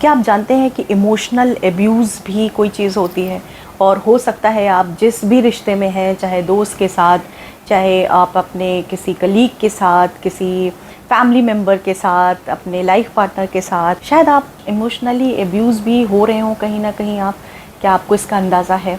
क्या आप जानते हैं कि इमोशनल एब्यूज़ भी कोई चीज़ होती है और हो सकता है आप जिस भी रिश्ते में हैं, चाहे दोस्त के साथ, चाहे आप अपने किसी कलीग के साथ, किसी फैमिली मेम्बर के साथ, अपने लाइफ पार्टनर के साथ, शायद आप इमोशनली एब्यूज़ भी हो रहे हों कहीं ना कहीं। आप क्या आपको इसका अंदाज़ा है?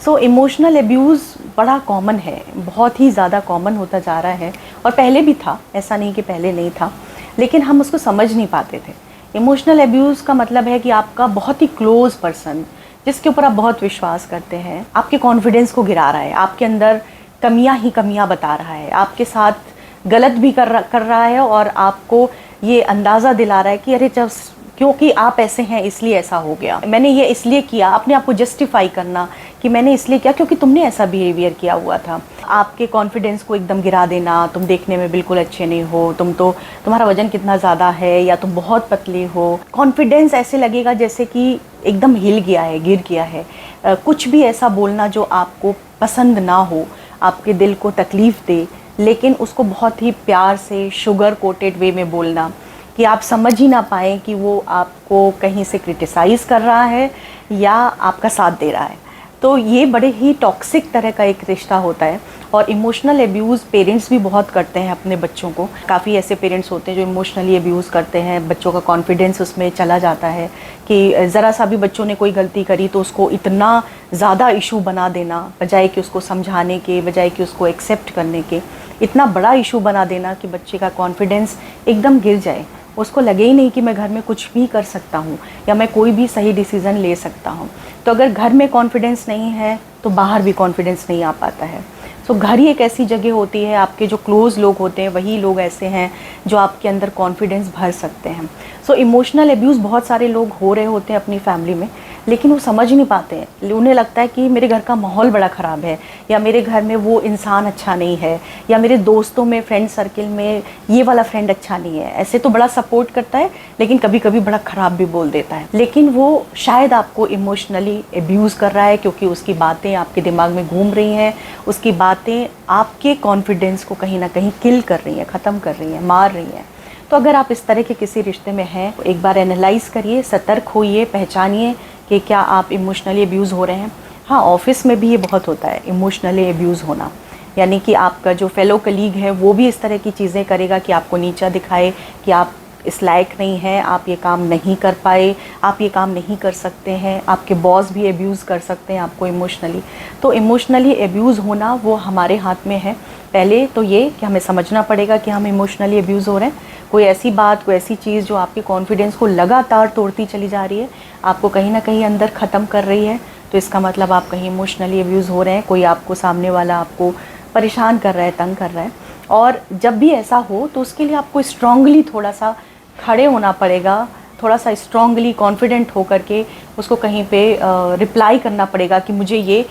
सो इमोशनल एब्यूज़ बड़ा कॉमन है, बहुत ही ज़्यादा कॉमन होता जा रहा है और पहले भी था, ऐसा नहीं कि पहले नहीं था, लेकिन हम उसको समझ नहीं पाते थे। इमोशनल एब्यूज़ का मतलब है कि आपका बहुत ही क्लोज़ पर्सन, जिसके ऊपर आप बहुत विश्वास करते हैं, आपके कॉन्फिडेंस को गिरा रहा है, आपके अंदर कमियां ही कमियां बता रहा है, आपके साथ गलत भी कर रहा है और आपको ये अंदाज़ा दिला रहा है कि अरे जब क्योंकि आप ऐसे हैं इसलिए ऐसा हो गया, मैंने ये इसलिए किया, अपने आप को जस्टिफाई करना कि मैंने इसलिए किया क्योंकि तुमने ऐसा बिहेवियर किया हुआ था। आपके कॉन्फिडेंस को एकदम गिरा देना, तुम देखने में बिल्कुल अच्छे नहीं हो, तुम्हारा वजन कितना ज़्यादा है, या तुम बहुत पतली हो। कॉन्फिडेंस ऐसे लगेगा जैसे कि एकदम हिल गया है, गिर गया है। कुछ भी ऐसा बोलना जो आपको पसंद ना हो, आपके दिल को तकलीफ़ दे, लेकिन उसको बहुत ही प्यार से शुगर कोटेड वे में बोलना कि आप समझ ही ना पाएँ कि वो आपको कहीं से क्रिटिसाइज़ कर रहा है या आपका साथ दे रहा है। तो ये बड़े ही टॉक्सिक तरह का एक रिश्ता होता है और इमोशनल एब्यूज़ पेरेंट्स भी बहुत करते हैं अपने बच्चों को। काफ़ी ऐसे पेरेंट्स होते हैं जो इमोशनली एब्यूज़ करते हैं, बच्चों का कॉन्फिडेंस उसमें चला जाता है कि ज़रा सा भी बच्चों ने कोई गलती करी तो उसको इतना ज़्यादा इशू बना देना, बजाय कि उसको समझाने के, बजाय कि उसको एक्सेप्ट करने के, इतना बड़ा इशू बना देना कि बच्चे का कॉन्फिडेंस एकदम गिर जाए, उसको लगे ही नहीं कि मैं घर में कुछ भी कर सकता हूँ या मैं कोई भी सही डिसीज़न ले सकता हूँ। तो अगर घर में कॉन्फिडेंस नहीं है तो बाहर भी कॉन्फिडेंस नहीं आ पाता है। सो घर ही एक ऐसी जगह होती है, आपके जो क्लोज़ लोग होते हैं वही लोग ऐसे हैं जो आपके अंदर कॉन्फिडेंस भर सकते हैं। सो इमोशनल एब्यूज़ बहुत सारे लोग हो रहे होते हैं अपनी फैमिली में, लेकिन वो समझ नहीं पाते हैं। उन्हें लगता है कि मेरे घर का माहौल बड़ा ख़राब है, या मेरे घर में वो इंसान अच्छा नहीं है, या मेरे दोस्तों में, फ्रेंड सर्किल में ये वाला फ्रेंड अच्छा नहीं है। ऐसे तो बड़ा सपोर्ट करता है लेकिन कभी कभी बड़ा ख़राब भी बोल देता है, लेकिन वो शायद आपको इमोशनली एब्यूज़ कर रहा है क्योंकि उसकी बातें आपके दिमाग में घूम रही हैं, उसकी बातें आपके कॉन्फिडेंस को कहीं ना कहीं किल कर रही हैं, ख़त्म कर रही हैं, मार रही हैं। तो अगर आप इस तरह के किसी रिश्ते में हैं तो एक बार एनालाइज़ करिए, सतर्क होइए, पहचानिए कि क्या आप इमोशनली अब्यूज़ हो रहे हैं। हाँ, ऑफिस में भी ये बहुत होता है इमोशनली अब्यूज़ होना, यानी कि आपका जो फेलो कलीग है वो भी इस तरह की चीज़ें करेगा कि आपको नीचा दिखाए कि आप इस लायक नहीं हैं, आप ये काम नहीं कर पाए, आप ये काम नहीं कर सकते हैं। आपके बॉस भी अब्यूज़ कर सकते हैं आपको इमोशनली। तो इमोशनली अब्यूज़ होना वो हमारे हाथ में है। पहले तो ये कि हमें समझना पड़ेगा कि हम इमोशनली अब्यूज़ हो रहे हैं। कोई ऐसी बात, कोई ऐसी चीज़ जो आपके कॉन्फिडेंस को लगातार तोड़ती चली जा रही है, आपको कहीं ना कहीं अंदर ख़त्म कर रही है, तो इसका मतलब आप कहीं इमोशनली अब्यूज़ हो रहे हैं। कोई आपको, सामने वाला आपको परेशान कर रहा है, तंग कर रहा है। और जब भी ऐसा हो तो उसके लिए आपको स्ट्रांगली थोड़ा सा खड़े होना पड़ेगा, थोड़ा सा स्ट्रांगली कॉन्फिडेंट होकर के उसको कहीं पे रिप्लाई करना पड़ेगा कि मुझे ये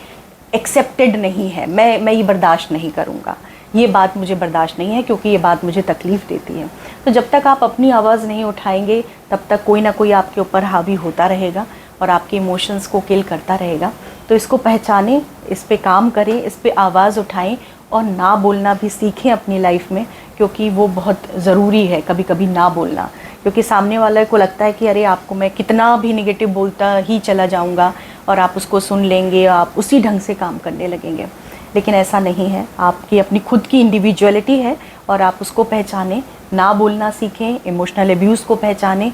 एक्सेप्टेड नहीं है, मैं ये बर्दाश्त नहीं करूँगा, ये बात मुझे बर्दाश्त नहीं है क्योंकि ये बात मुझे तकलीफ़ देती है। तो जब तक आप अपनी आवाज़ नहीं उठाएंगे तब तक कोई ना कोई आपके ऊपर हावी होता रहेगा और आपके इमोशंस को किल करता रहेगा। तो इसको पहचानें, इस पे काम करें, इस पे आवाज़ उठाएं और ना बोलना भी सीखें अपनी लाइफ में, क्योंकि वो बहुत ज़रूरी है कभी कभी ना बोलना। क्योंकि सामने वाले को लगता है कि अरे आपको मैं कितना भी निगेटिव बोलता ही चला जाऊंगा और आप उसको सुन लेंगे, आप उसी ढंग से काम करने लगेंगे, लेकिन ऐसा नहीं है। आपकी अपनी खुद की इंडिविजुअलिटी है और आप उसको पहचानें, ना बोलना सीखें, इमोशनल अब्यूज़ को पहचानें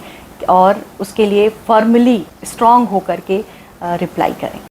और उसके लिए फॉर्मली स्ट्रॉन्ग होकर के रिप्लाई करें।